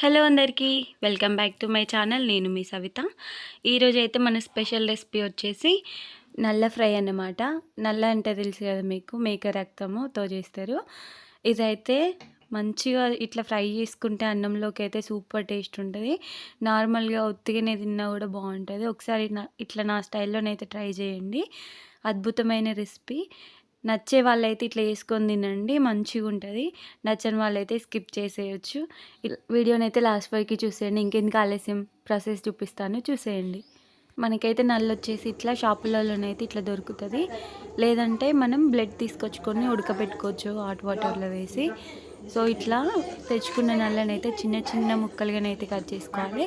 Hello అందరికీ welcome back to my channel. నేను మీ సవిత. ఈరోజు అయితే మన స్పెషల్ రెసిపీ వచ్చేసి నల్ల ఫ్రై అన్నమాట. నల్ల అంటే తెలుసు కదా మీకు, మేక రక్తముతో చేస్తారు. ఇదైతే మంచిగా ఇట్లా ఫ్రై చేసుకుంటే అన్నంలోకి అయితే సూపర్ టేస్ట్ ఉంటుంది. నార్మల్గా ఉత్తిగానే తిన్నా కూడా బాగుంటుంది. ఒకసారి ఇట్లా నా స్టైల్లోనైతే ట్రై చేయండి. అద్భుతమైన రెసిపీ. నచ్చే వాళ్ళైతే ఇట్లా వేసుకొని తినండి, మంచిగా ఉంటుంది. నచ్చని వాళ్ళైతే స్కిప్ చేసేయచ్చు. వీడియోనైతే లాస్ట్ వరకు చూసేయండి. ఇంకెందుకు ఆలస్యం, ప్రాసెస్ చూపిస్తాను, చూసేయండి. మనకైతే నల్లు వచ్చేసి ఇట్లా షాపులలోనైతే ఇట్లా దొరుకుతుంది. లేదంటే మనం బ్లడ్ తీసుకొచ్చుకొని ఉడకబెట్టుకోవచ్చు హాట్ వాటర్లో వేసి. సో ఇట్లా తెచ్చుకున్న నల్లనైతే చిన్న చిన్న ముక్కలుగానైతే కట్ చేసుకోవాలి.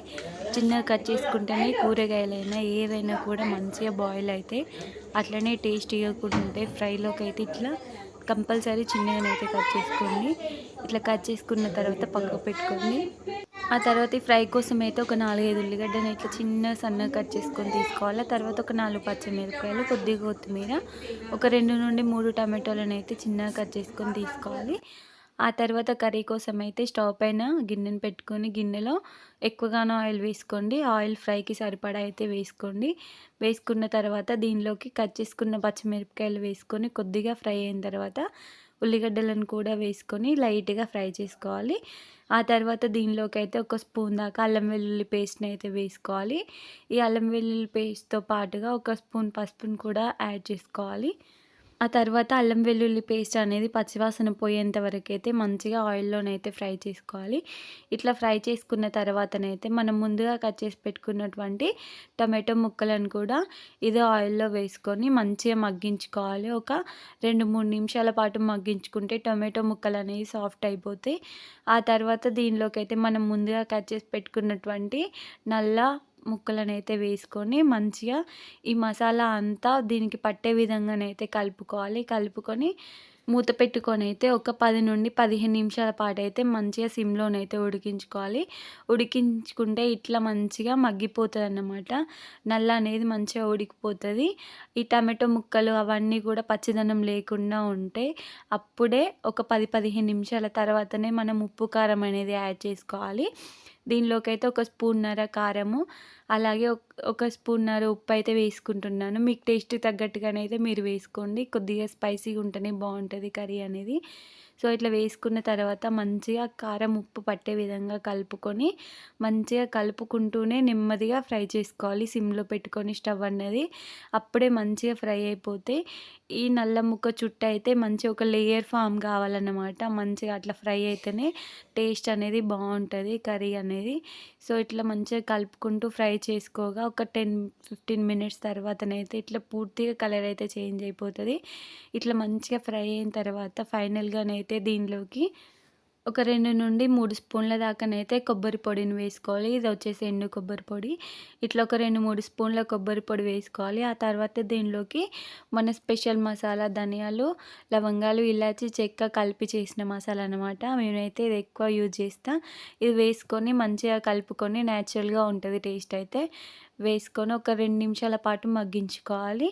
చిన్నగా కట్ చేసుకుంటేనే కూరగాయలైనా ఏదైనా కూడా మంచిగా బాయిల్ అయితే అట్లనే టేస్టీగా కూడా ఉంటాయి. ఫ్రైలోకి అయితే ఇట్లా కంపల్సరీ చిన్నగానైతే కట్ చేసుకోండి. ఇట్లా కట్ చేసుకున్న తర్వాత పక్కకు పెట్టుకోండి. ఆ తర్వాత ఈ ఫ్రై కోసం అయితే ఒక 4-5 ఉల్లిగడ్డను ఇట్లా చిన్న సన్నగా కట్ చేసుకొని తీసుకోవాలి. తర్వాత ఒక 4 పచ్చిమిరపకాయలు, కొద్దిగా కొత్తిమీర, ఒక 2 నుండి 3 టమాటోలను అయితే చిన్నగా కట్ చేసుకొని తీసుకోవాలి. ఆ తర్వాత కర్రీ కోసం అయితే స్టవ్ పైన గిన్నెను పెట్టుకొని గిన్నెలో ఎక్కువగానో ఆయిల్ వేసుకోండి. ఆయిల్ ఫ్రైకి సరిపడా అయితే వేసుకోండి. వేసుకున్న తర్వాత దీనిలోకి కట్ చేసుకున్న పచ్చిమిరపకాయలు వేసుకొని కొద్దిగా ఫ్రై అయిన తర్వాత ఉల్లిగడ్డలను కూడా వేసుకొని లైట్గా ఫ్రై చేసుకోవాలి. ఆ తర్వాత దీనిలోకి అయితే ఒక స్పూన్ దాకా అల్లం వెల్లుల్లి పేస్ట్ని అయితే వేసుకోవాలి. ఈ అల్లం వెల్లుల్లి పేస్ట్తో పాటుగా ఒక స్పూన్ పసుపును కూడా యాడ్ చేసుకోవాలి. ఆ తర్వాత అల్లం వెల్లుల్లి పేస్ట్ అనేది పచ్చివాసన పోయేంత వరకు అయితే మంచిగా ఆయిల్లోనైతే ఫ్రై చేసుకోవాలి. ఇట్లా ఫ్రై చేసుకున్న తర్వాతనైతే మనం ముందుగా కట్ చేసి పెట్టుకున్నటువంటి టమాటో ముక్కలను కూడా ఇదే ఆయిల్లో వేసుకొని మంచిగా మగ్గించుకోవాలి. ఒక 2-3 నిమిషాల పాటు మగ్గించుకుంటే టమాటో ముక్కలు అనేవి సాఫ్ట్ అయిపోతాయి. ఆ తర్వాత దీనిలోకి అయితే మనం ముందుగా కట్ చేసి పెట్టుకున్నటువంటి నల్ల ముక్కలనైతే వేసుకొని మంచిగా ఈ మసాలా అంతా దీనికి పట్టే విధంగానైతే కలుపుకోవాలి. కలుపుకొని మూత పెట్టుకొని అయితే ఒక 10 నుండి 15 నిమిషాల పాటు అయితే మంచిగా సిమ్లోనైతే ఉడికించుకోవాలి. ఉడికించుకుంటే ఇట్లా మంచిగా మగ్గిపోతుంది అన్నమాట. నల్ల అనేది మంచిగా ఉడికిపోతుంది. ఈ టమాటో ముక్కలు అవన్నీ కూడా పచ్చిదనం లేకుండా ఉంటే అప్పుడే ఒక 10-15 నిమిషాల తర్వాతనే మనం ఉప్పు కారం అనేది యాడ్ చేసుకోవాలి. దీనిలోకైతే ఒక స్పూన్నర కారము, అలాగే ఒక స్పూన్నర ఉప్పు అయితే వేసుకుంటున్నాను. మీకు టేస్ట్ తగ్గట్టుగానైతే మీరు వేసుకోండి. కొద్దిగా స్పైసీగా ఉంటేనే బాగుంటుంది కర్రీ అనేది. సో ఇట్లా వేసుకున్న తర్వాత మంచిగా కారం ఉప్పు పట్టే విధంగా కలుపుకొని మంచిగా కలుపుకుంటూనే నెమ్మదిగా ఫ్రై చేసుకోవాలి. సిమ్లో పెట్టుకొని స్టవ్ అన్నది. అప్పుడే మంచిగా ఫ్రై అయిపోతే ఈ నల్ల ముక్క చుట్టూ అయితే మంచిగా ఒక లేయర్ ఫామ్ కావాలన్నమాట. మంచిగా అట్లా ఫ్రై అయితేనే టేస్ట్ అనేది బాగుంటుంది కర్రీ అనేది. సో ఇట్లా మంచిగా కలుపుకుంటూ ఫ్రై చేసుకోగా ఒక 10-15 మినిట్స్ తర్వాతనైతే ఇట్లా పూర్తిగా కలర్ అయితే చేంజ్ అయిపోతుంది. ఇట్లా మంచిగా ఫ్రై అయిన తర్వాత ఫైనల్గానైతే దీనిలోకి ఒక 2 నుండి 3 స్పూన్ల దాకానైతే కొబ్బరి పొడిని వేసుకోవాలి. ఇది వచ్చేసి ఎండు కొబ్బరి పొడి. ఇట్లా ఒక 2-3 స్పూన్ల కొబ్బరి పొడి వేసుకోవాలి. ఆ తర్వాత దీనిలోకి మన స్పెషల్ మసాలా ధనియాలు, లవంగాలు, ఇలాచి, చెక్క కలిపి చేసిన మసాలా అనమాట. మేమైతే ఇది ఎక్కువ యూజ్ చేస్తాం. ఇది వేసుకొని మంచిగా కలుపుకొని న్యాచురల్గా ఉంటుంది టేస్ట్ అయితే. వేసుకొని ఒక 2 నిమిషాల పాటు మగ్గించుకోవాలి.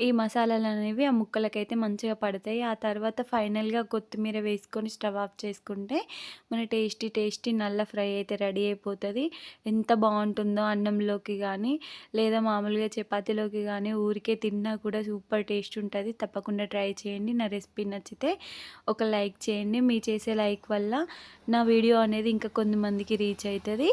ఈ మసాలాలు అనేవి ఆ ముక్కలకైతే మంచిగా పడతాయి. ఆ తర్వాత ఫైనల్గా కొత్తిమీర వేసుకొని స్టవ్ ఆఫ్ చేసుకుంటే మన టేస్టీ నల్ల ఫ్రై అయితే రెడీ అయిపోతుంది. ఎంత బాగుంటుందో అన్నంలోకి కానీ లేదా మామూలుగా చపాతీలోకి కానీ ఊరికే తిన్నా కూడా సూపర్ టేస్ట్ ఉంటుంది. తప్పకుండా ట్రై చేయండి. నా రెసిపీ నచ్చితే ఒక లైక్ చేయండి. మీ చేసే లైక్ వల్ల నా వీడియో అనేది ఇంకా కొంతమందికి రీచ్ అవుతుంది.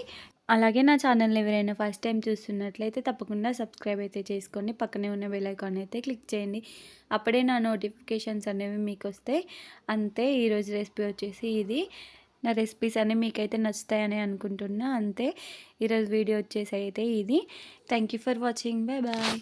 అలాగే నా ఛానల్ని ఎవరైనా ఫస్ట్ టైం చూస్తున్నట్లయితే తప్పకుండా సబ్స్క్రైబ్ అయితే చేసుకోండి. పక్కనే ఉన్న బెల్ ఐకాన్ అయితే క్లిక్ చేయండి. అప్పుడే నా నోటిఫికేషన్స్ అనేవి మీకు వస్తాయి. అంతే. ఈరోజు రెసిపీ వచ్చేసి ఇది. నా రెసిపీస్ అన్నీ మీకైతే నచ్చుతాయని అనుకుంటున్నా. అంతే. ఈరోజు వీడియో వచ్చేసి అయితే ఇది. Thank you for watching. Bye bye.